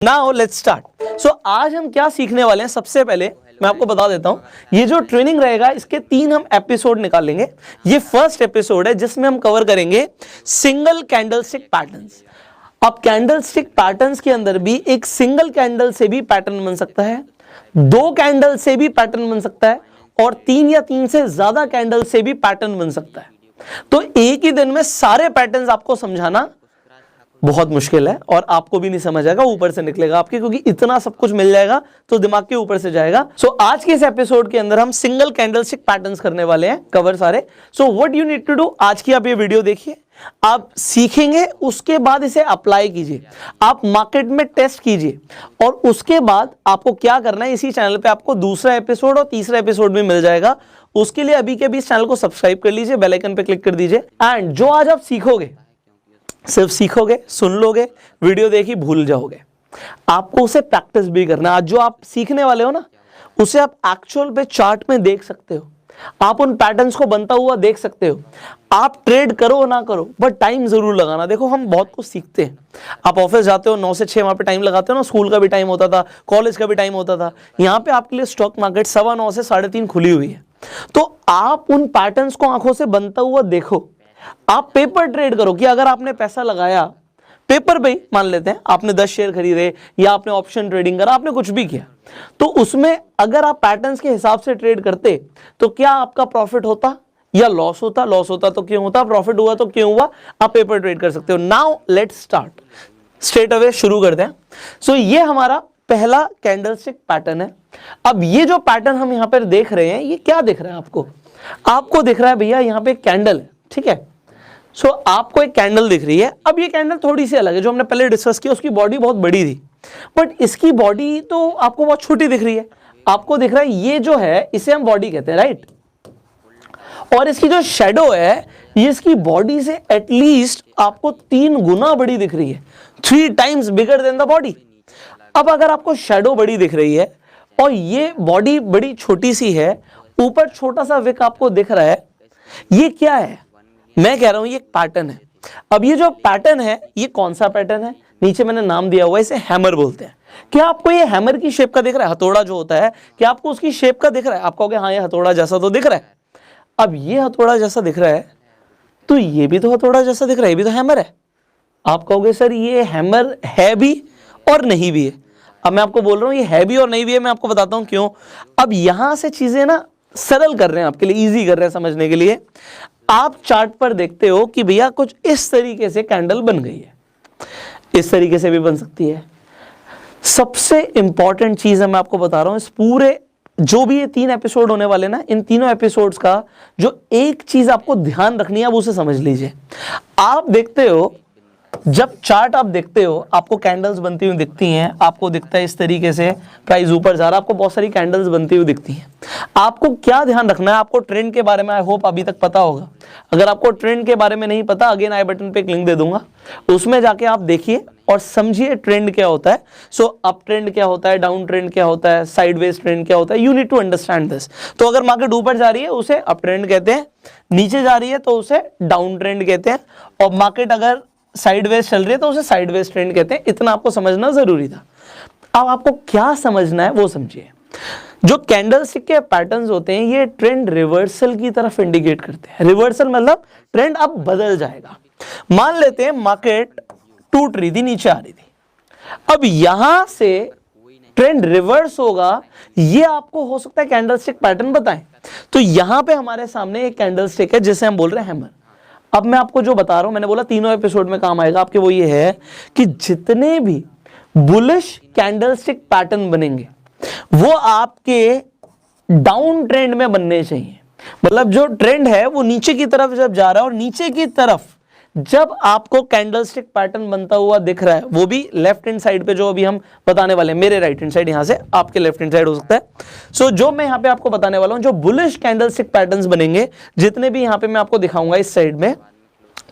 Now let's start. सो आज हम क्या सीखने वाले हैं, सबसे पहले मैं आपको बता देता हूं, ये जो ट्रेनिंग रहेगा इसके 3 हम एपिसोड निकालेंगे। ये फर्स्ट एपिसोड है जिसमें हम कवर करेंगे सिंगल कैंडलस्टिक पैटर्न्स। अब कैंडलस्टिक पैटर्न्स के अंदर भी एक सिंगल कैंडल से भी पैटर्न बन सकता है, 2 कैंडल से भी पैटर्न बन सकता है और 3 या 3 से ज्यादा कैंडल से भी पैटर्न बन सकता है। तो एक ही दिन में सारे पैटर्न्स आपको समझाना बहुत मुश्किल है और आपको भी नहीं समझ आएगा, ऊपर से निकलेगा आपके, क्योंकि इतना सब कुछ मिल जाएगा तो दिमाग के ऊपर से जाएगा। सो आज के इस एपिसोड के अंदर हम सिंगल कैंडलस्टिक पैटर्न्स करने वाले हैं कवर सारे। So what you need to do, आज की आप ये वीडियो देखिए, आप सीखेंगे, उसके बाद इसे अप्लाई कीजिए, आप मार्केट में टेस्ट कीजिए और उसके बाद आपको क्या करना है, इसी चैनल पे आपको दूसरा एपिसोड और तीसरा एपिसोड भी मिल जाएगा। उसके लिए अभी के अभी इस चैनल को सब्सक्राइब कर लीजिए, बेल आइकन पे क्लिक कर दीजिए। एंड जो आज आप सीखोगे, सिर्फ सीखोगे, सुन लोगे, वीडियो देखी भूल जाओगे, आपको उसे प्रैक्टिस भी करना है। आज जो आप सीखने वाले हो ना, उसे आप एक्चुअल पे चार्ट में देख सकते हो, आप उन पैटर्न्स को बनता हुआ देख सकते हो। आप ट्रेड करो ना करो, बट टाइम जरूर लगाना। देखो हम बहुत कुछ सीखते हैं, आप ऑफिस जाते हो 9 से 6 वहां पे टाइम लगाते हो ना, स्कूल का भी टाइम होता था, कॉलेज का भी टाइम होता था। यहाँ पे आपके लिए स्टॉक मार्केट 9:15 से 3:30 खुली हुई है, तो आप उन पैटर्न्स को आंखों से बनता हुआ देखो। आप पेपर ट्रेड करो कि अगर आपने पैसा लगाया पेपर पे, मान लेते हैं आपने 10 शेयर खरीदे या आपने ऑप्शन ट्रेडिंग करा, आपने कुछ भी किया, तो उसमें अगर आप पैटर्न्स के हिसाब से ट्रेड करते तो क्या आपका प्रॉफिट होता या लॉस होता? लॉस होता तो क्यों होता, प्रॉफिट हुआ तो क्यों हुआ? आप पेपर ट्रेड कर सकते हो। Now let's start, straight away शुरू करते हैं। सो ये हमारा पहला कैंडलस्टिक पैटर्न है। अब ये जो पैटर्न हम यहां पर देख रहे हैं, ये क्या दिख रहा है आपको? आपको दिख रहा है भैया यहाँ पे एक कैंडल है, ठीक है। सो आपको एक कैंडल दिख रही है। अब ये कैंडल थोड़ी सी अलग है, जो हमने पहले डिस्कस किया उसकी बॉडी बहुत बड़ी थी, बट इसकी बॉडी तो आपको बहुत छोटी दिख रही है। आपको दिख रहा है ये जो है इसे हम बॉडी कहते हैं, राइट। और इसकी जो शेडो है ये इसकी बॉडी से एटलीस्ट आपको 3 गुना बड़ी दिख रही है, 3 times bigger than the body. अब अगर आपको शेडो बड़ी दिख रही है और ये बॉडी बड़ी छोटी सी है, ऊपर छोटा सा विक आपको दिख रहा है, ये क्या है? मैं कह रहा हूं ये एक पैटर्न है। अब ये जो पैटर्न है ये कौन सा पैटर्न है? नीचे मैंने नाम दिया हुआ है, इसे हैमर बोलते हैं। क्या आपको ये हैमर की शेप का दिख रहा है? हथौड़ा जो होता है, क्या आपको उसकी शेप का दिख रहा है? आप कहोगे हाँ ये हथौड़ा जैसा तो दिख रहा है। अब ये हथौड़ा जैसा दिख रहा है तो ये भी तो हथौड़ा जैसा दिख रहा है, ये भी तो हैमर है। आप कहोगे सर ये हैमर है भी और नहीं भी है। अब मैं आपको बोल रहा हूं ये है भी और नहीं भी है, मैं आपको बताता हूं क्यों। अब यहां से चीजें ना सरल कर रहे हैं आपके लिए, इजी कर रहे हैं समझने के लिए। आप चार्ट पर देखते हो कि भैया कुछ इस तरीके से कैंडल बन गई है, इस तरीके से भी बन सकती है। सबसे इंपॉर्टेंट चीज है, मैं आपको बता रहा हूं, इस पूरे जो भी ये 3 एपिसोड होने वाले ना, इन तीनों एपिसोड्स का जो एक चीज आपको ध्यान रखनी है, आप उसे समझ लीजिए। आप देखते हो, जब चार्ट आप देखते हो आपको कैंडल्स बनती हुई दिखती हैं, आपको दिखता है इस तरीके से प्राइस ऊपर जा रहा है, आपको बहुत सारी कैंडल्स बनती हुई दिखती हैं। आपको क्या ध्यान रखना है? आपको ट्रेंड के बारे में आई होप अभी तक पता होगा। अगर आपको ट्रेंड के बारे में नहीं पता, अगेन आई बटन पे एक लिंक दे दूंगा, उसमें जाके आप देखिए और समझिए ट्रेंड क्या होता है। सो अप ट्रेंड क्या होता है, डाउन ट्रेंड क्या होता है, साइडवेज ट्रेंड क्या होता है, you need to understand this. तो अगर मार्केट ऊपर जा रही है उसे अप ट्रेंड कहते हैं, नीचे जा रही है तो उसे डाउन ट्रेंड कहते हैं, और मार्केट अगर साइडवेज चल रही है तो उसे साइडवेज ट्रेंड कहते हैं। इतना आपको समझना जरूरी था। अब आपको क्या समझना है वो समझिए। जो कैंडलस्टिक के पैटर्न्स होते हैं ये ट्रेंड रिवर्सल की तरफ इंडिकेट करते हैं। रिवर्सल मतलब ट्रेंड अब बदल जाएगा। मान लेते हैं मार्केट टूट रही थी, नीचे आ रही थी, अब यहां से ट्रेंड रिवर्स होगा, ये आपको हो सकता है कैंडलस्टिक पैटर्न बताएं। तो यहां पे हमारे सामने एक कैंडलस्टिक है जिसे हम बोल रहे हैं हैमर। अब मैं आपको जो बता रहा हूं, मैंने बोला तीनों एपिसोड में काम आएगा आपके, वो ये है कि जितने भी बुलिश कैंडलस्टिक पैटर्न बनेंगे वो आपके डाउन ट्रेंड में बनने चाहिए। मतलब जो ट्रेंड है वो नीचे की तरफ जब जा रहा है, और नीचे की तरफ जब आपको कैंडलस्टिक पैटर्न बनता हुआ दिख रहा है, वो भी लेफ्ट हैंड साइड पे, जो अभी हम बताने वाले हैं, मेरे राइट हैंड साइड, यहां से आपके लेफ्ट हैंड साइड हो सकता है। सो जो मैं यहां पे आपको बताने वाला हूं, जो बुलिश कैंडलस्टिक पैटर्न्स बनेंगे, जितने भी यहां पे मैं आपको दिखाऊंगा इस साइड में,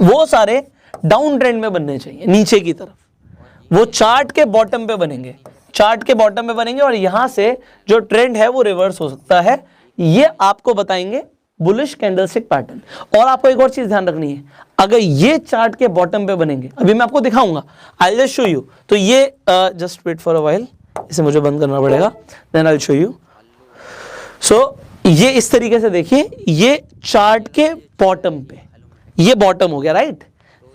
वो सारे डाउन ट्रेंड में बनने चाहिए, नीचे की तरफ। वो चार्ट के बॉटम पे बनेंगे, चार्ट के बॉटम पे बनेंगे, और यहां से जो ट्रेंड है वो रिवर्स हो सकता है। ये आपको बताएंगे बुलिश कैंडलस्टिक पैटर्न। और आपको एक और चीज ध्यान रखनी है, अगर ये चार्ट के बॉटम पे बनेंगे, अभी मैं आपको दिखाऊंगा, I will just show you. तो ये just wait for a while, इसे मुझे बंद करना पड़ेगा, then I will show you. So ये इस तरीके से देखिए, ये चार्ट के बॉटम पे, ये बॉटम हो गया, राइट?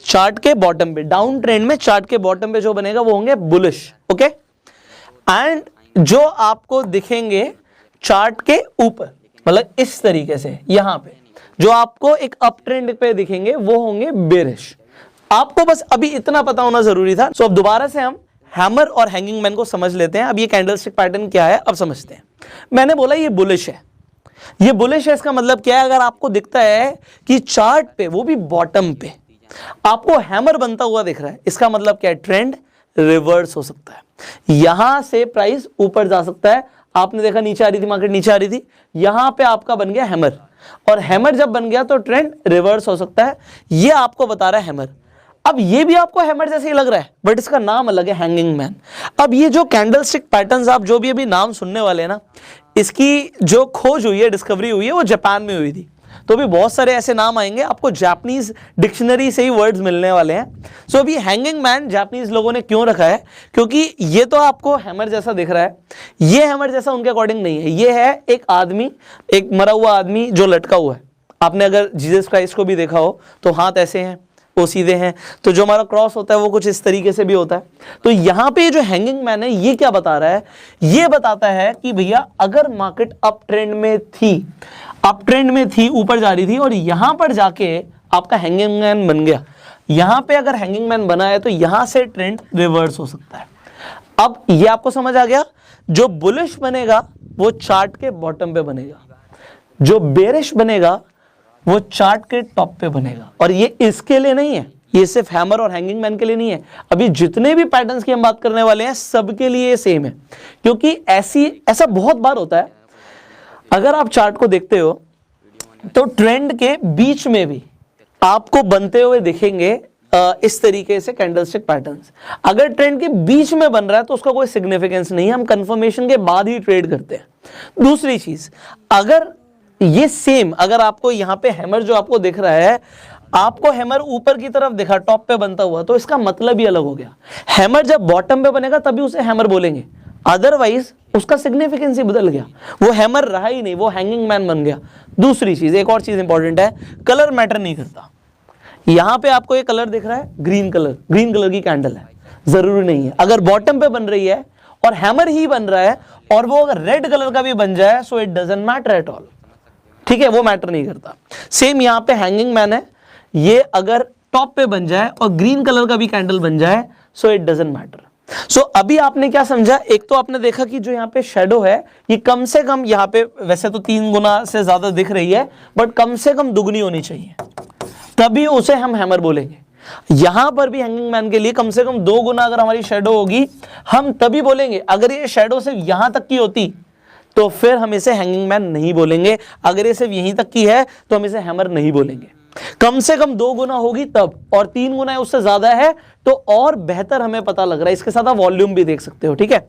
चार्ट के बॉटम पे, डाउन ट्रेंड में चार्ट के बॉटम पे जो बनेगा वो होंगे बुलिश, ओके। एंड जो आपको दिखेंगे चार्ट के ऊपर, मतलब इस तरीके से यहां पे जो आपको एक अप ट्रेंड पे दिखेंगे वो होंगे बेरिश। आपको बस अभी इतना पता होना जरूरी था। सो अब दोबारा से हम हैमर और हैंगिंग मैन को समझ लेते हैं। अब ये कैंडलस्टिक पैटर्न क्या है अब समझते हैं। मैंने बोला ये बुलिश है, ये बुलिश है, इसका मतलब क्या है? अगर आपको दिखता है कि चार्ट पे, वो भी बॉटम पे, आपको हैमर बनता हुआ दिख रहा है, इसका मतलब क्या है? ट्रेंड रिवर्स हो सकता है, यहां से प्राइस ऊपर जा सकता है। आपने देखा नीचे आ रही थी मार्केट, नीचे आ रही थी, यहां पे आपका बन गया हैमर, और हैमर जब बन गया तो ट्रेंड रिवर्स हो सकता है। ये आपको बता रहा है हैमर। अब ये भी आपको हैमर जैसे ही लग रहा है, बट इसका नाम अलग है, हैंगिंग मैन। अब ये जो कैंडलस्टिक पैटर्न्स आप जो भी अभी नाम सुनने वाले हैं ना, इसकी जो खोज हुई है, डिस्कवरी हुई है, वो जापान में हुई थी। तो भी बहुत सारे ऐसे नाम आएंगे, आपको जापानीज डिक्शनरी से ही वर्ड्स मिलने वाले हैं। सो अभी हैंगिंग मैन जापानीज लोगों ने क्यों रखा है? क्योंकि ये तो आपको हैमर जैसा दिख रहा है, ये हैमर जैसा उनके अकॉर्डिंग नहीं है। ये है एक आदमी, एक मरा हुआ आदमी जो लटका हुआ है। आपने अगर जीसस क्राइस्ट को भी देखा हो तो हाथ ऐसे हैं, वो सीधे हैं, तो जो हमारा क्रॉस होता है वो कुछ इस तरीके से भी होता है। तो यहाँ पे जो हैंगिंग मैन है ये क्या बता रहा है? ये बताता है कि भैया अगर मार्केट अप ट्रेंड में थी, अप ट्रेंड में थी, ऊपर जा रही थी, और यहां पर जाके आपका हैंगिंग मैन बन गया, यहां पे अगर हैंगिंग मैन बना है तो यहां से ट्रेंड रिवर्स हो सकता है। अब ये आपको समझ आ गया, जो बुलिश बनेगा वो चार्ट के बॉटम पे बनेगा, जो बेरिश बनेगा वो चार्ट के टॉप पे बनेगा। और ये इसके लिए नहीं है, ये सिर्फ हैमर और हैंगिंग मैन के लिए नहीं है, अभी जितने भी पैटर्न्स की हम बात करने वाले हैं सबके लिए सेम है। क्योंकि ऐसा बहुत बार होता है, अगर आप चार्ट को देखते हो तो ट्रेंड के बीच में भी आपको बनते हुए दिखेंगे इस तरीके से कैंडलस्टिक पैटर्न्स। अगर ट्रेंड के बीच में बन रहा है तो उसका कोई सिग्निफिकेंस नहीं है, हम कंफर्मेशन के बाद ही ट्रेड करते हैं। दूसरी चीज, अगर ये सेम, अगर आपको यहां पे हैमर जो आपको दिख रहा है, आपको हैमर ऊपर की तरफ दिखा, टॉप पे बनता हुआ, तो इसका मतलब ही अलग हो गया। हैमर जब बॉटम पे बनेगा तभी उसे हैमर बोलेंगे, अदरवाइज उसका सिग्निफिकेंस ही बदल गया, वो हैमर रहा ही नहीं, वो हैंगिंग मैन बन गया। दूसरी चीज, एक और चीज इंपॉर्टेंट है, कलर मैटर नहीं करता। यहां पे आपको ये कलर दिख रहा है, ग्रीन कलर की कैंडल है, जरूरी नहीं है। अगर बॉटम पे बन रही है और हैमर ही बन रहा है और वो अगर रेड कलर का भी बन जाए, so it doesn't matter at all, ठीक है, वो मैटर नहीं करता। सेम यहां पे हैंगिंग मैन है, ये अगर टॉप पे बन जाए और ग्रीन कलर का भी कैंडल बन जाए, सो इट डजंट मैटर। सो अभी आपने क्या समझा? एक तो आपने देखा कि जो यहाँ पे शेडो है ये कम से कम, यहाँ पे वैसे तो 3 गुना से ज्यादा दिख रही है, बट कम से कम दुगनी होनी चाहिए, तभी उसे हम हैमर बोलेंगे। यहां पर भी हैंगिंग मैन के लिए कम से कम 2 गुना अगर हमारी शेडो होगी, हम तभी बोलेंगे। अगर ये शेडो सिर्फ यहां तक की होती तो फिर हम इसे हैंगिंग मैन नहीं बोलेंगे, अगर ये सिर्फ यहीं तक की है तो हम इसे हैमर नहीं बोलेंगे। कम से कम 2 गुना होगी तब, और 3 गुना उससे ज्यादा है तो और बेहतर हमें पता लग रहा है। इसके साथ आप वॉल्यूम भी देख सकते हो, ठीक है।